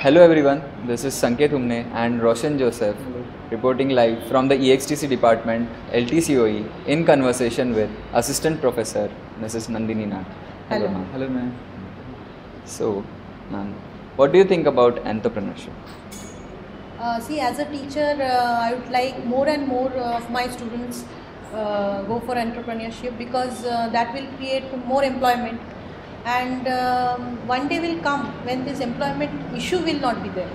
Hello everyone, this is Sanket Humne and Roshan Joseph reporting live from the EXTC department LTCOE in conversation with Assistant Professor Mrs.Nandini Nag. Hello. ma'am. Hello, ma'am. So, ma'am, what do you think about entrepreneurship? See, as a teacher, I would like more and more of my students go for entrepreneurship because that will create more employment, and one day will come when this employment issue will not be there,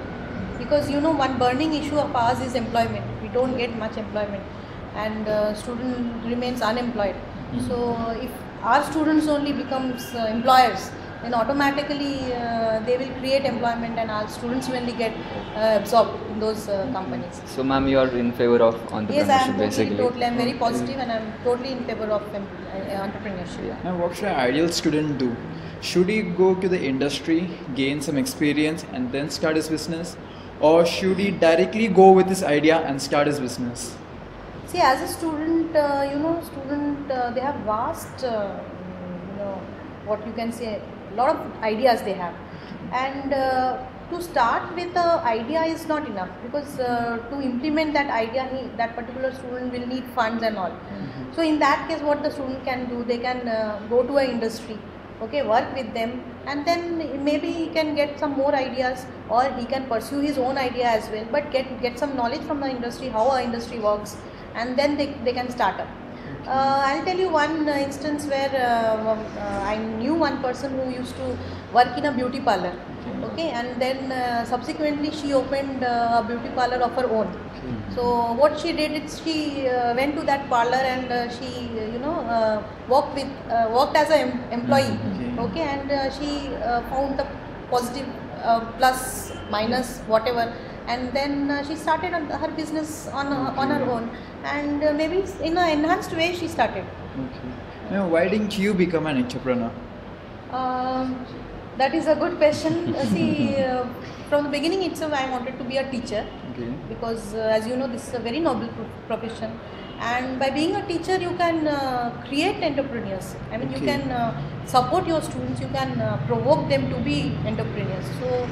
because one burning issue of ours is employment. We don't get much employment, and student remains unemployed. So if our students only becomes employers, then automatically they will create employment, and our students will only get absorbed in those companies. So, ma'am, you are in favor of entrepreneurship Yes, I am basically. totally. I'm very positive, and I'm totally in favor of entrepreneurship. Yeah. Now, what should an ideal student do? Should he go to the industry, gain some experience, and then start his business? Or should he directly go with his idea and start his business? See, as a student, they have vast, what you can say, a lot of ideas they have, and to start with the idea is not enough, because to implement that idea, that particular student will need funds and all. So in that case, what the student can do, they can go to an industry, okay, work with them, and then maybe he can get some more ideas, or he can pursue his own idea as well, but get some knowledge from the industry, how our industry works, and then they can start up. I'll tell you one instance where I knew one person who used to work in a beauty parlor, okay, and then subsequently she opened a beauty parlor of her own. So what she did is she went to that parlor, and she worked as an employee, okay, and she found the positive plus minus whatever, and then she started her business on her own, and maybe in an enhanced way she started. Okay. Now, why didn't you become an entrepreneur? That is a good question. See, from the beginning itself, I wanted to be a teacher, Okay. because as you know, this is a very noble profession, and by being a teacher, you can create entrepreneurs. I mean, you can support your students, you can provoke them to be entrepreneurs. So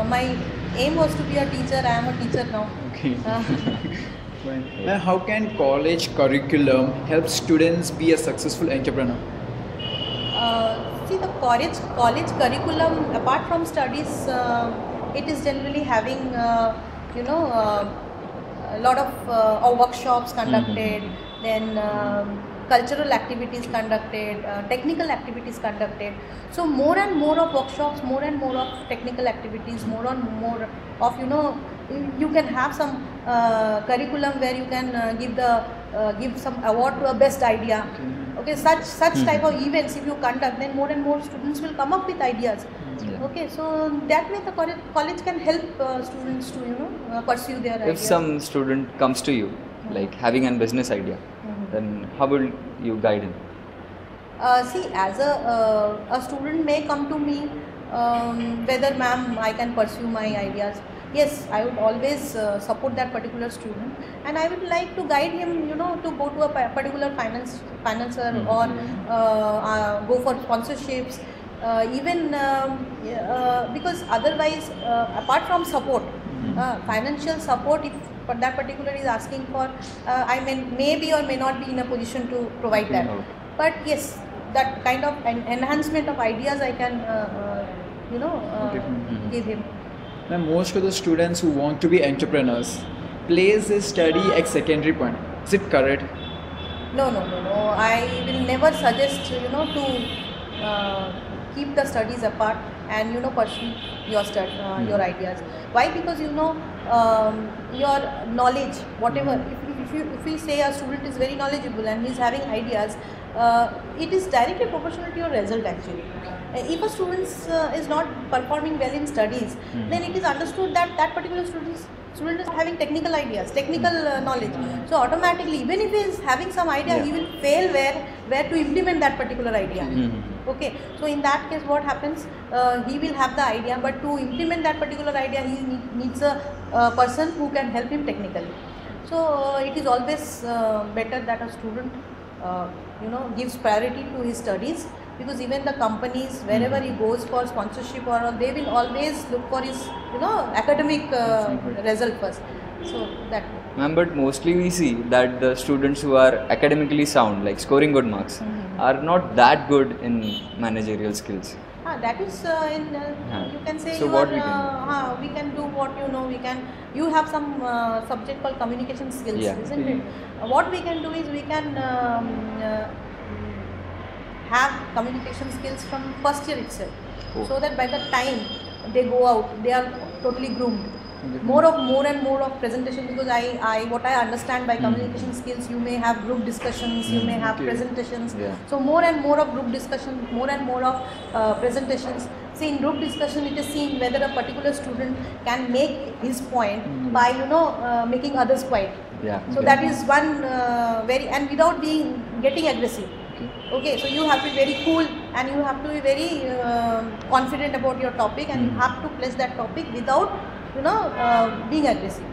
my aim was to be a teacher. I am a teacher now. Okay. Fine. Now, how can college curriculum help students be a successful entrepreneur? See, the college curriculum, apart from studies, it is generally having a lot of workshops conducted, then cultural activities conducted, technical activities conducted. So more and more of workshops, more and more of technical activities, more and more of you can have some curriculum where you can give some award to a best idea. Okay, such type of events if you conduct, then more and more students will come up with ideas. Okay, so that way the college can help students to pursue their ideas. If some student comes to you, like having a business idea, then how will you guide him? See, as a student may come to me, whether ma'am I can pursue my ideas. Yes, I would always support that particular student, and I would like to guide him, to go to a particular financer or go for sponsorships, even because otherwise, apart from support, financial support, if that particular is asking for, I may be or may not be in a position to provide that. But yes, that kind of an enhancement of ideas I can, give him. Now, most of the students who want to be entrepreneurs place their study at secondary point. Is it correct? No. I will never suggest, to keep the studies apart and pursue your ideas. Why? Because your knowledge, whatever. If we say a student is very knowledgeable and he is having ideas, it is directly proportional to your result actually. If a student is not performing well in studies, then it is understood that that particular student is having technical ideas, technical knowledge. So automatically, even if he is having some idea, he will fail where to implement that particular idea. Okay, so in that case, what happens? He will have the idea, but to implement that particular idea, he needs a person who can help him technically. So it is always better that a student gives priority to his studies because even the companies, wherever he goes for sponsorship or all, they will always look for his, academic result first. So that. Ma'am, but mostly we see that the students who are academically sound, like scoring good marks, are not that good in managerial skills. That is you can say so you what are, we can do what you have some subject called communication skills, isn't it? What we can do is we can have communication skills from first year itself, so that by the time they go out, they are totally groomed. More and more of presentation, because what I understand by communication skills, you may have group discussions, you may have presentations. So more and more of group discussion, more and more of presentations. See, in group discussion, it is seen whether a particular student can make his point by making others quiet. So that is one and without getting aggressive. Okay, so you have to be very cool and you have to be very confident about your topic, and you have to place that topic without being aggressive.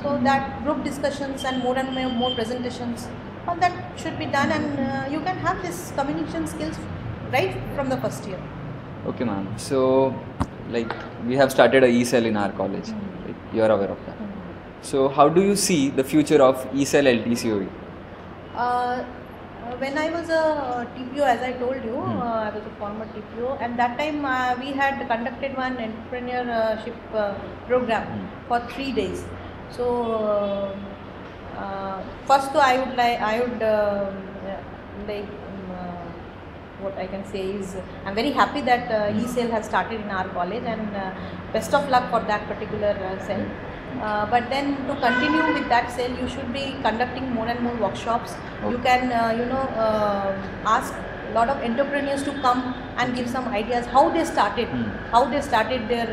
So that group discussions and more presentations, all that should be done, and you can have this communication skills right from the first year. Okay, ma'am. So, like, we have started a ECell in our college. Like, you are aware of that. So, how do you see the future of ECell LTCOE? When I was a TPO, as I told you, I was a former TPO, and that time we had conducted one entrepreneurship program for 3 days. So first, I would what I can say is, I'm very happy that ECell has started in our college, and best of luck for that particular cell. But then to continue with that cell, you should be conducting more and more workshops. You can ask a lot of entrepreneurs to come and give some ideas how they started, their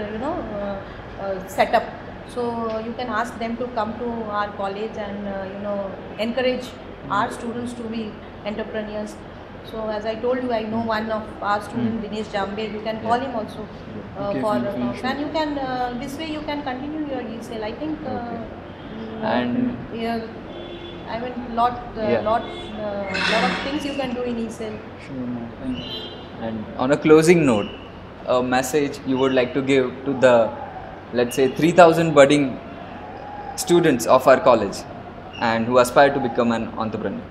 setup. So you can ask them to come to our college and encourage our students to be entrepreneurs. So as I told you, I know one of our students, didnt. You can call him also and you can this way you can continue your ECell. I think and I mean lot of things you can do in ECell. Sure, and on a closing note, a message you would like to give to the, let's say, 3,000 budding students of our college and who aspire to become an entrepreneur.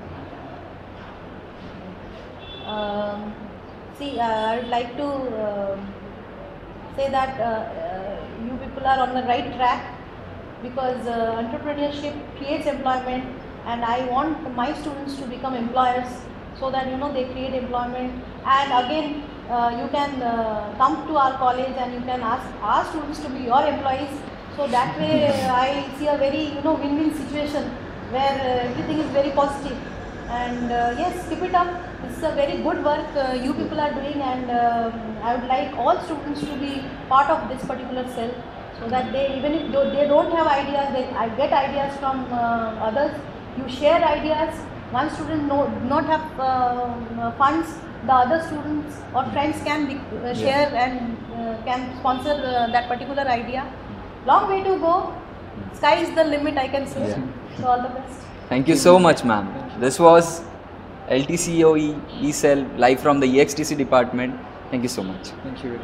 I would like to say that you people are on the right track, because entrepreneurship creates employment, and I want my students to become employers, so that they create employment. And again, you can come to our college and you can ask our students to be your employees. So that way I see a very win-win situation where everything is very positive. And yes, keep it up. This is a very good work you people are doing, and I would like all students to be part of this particular cell, so that they, even if they don't have ideas, they get ideas from others. You share ideas. One student not have funds, the other students or friends can share and can sponsor that particular idea. Long way to go. Sky is the limit, I can say. So all the best. Thank you so much, ma'am. This was LTCOE ECell live from the EXTC department. Thank you so much. Thank you.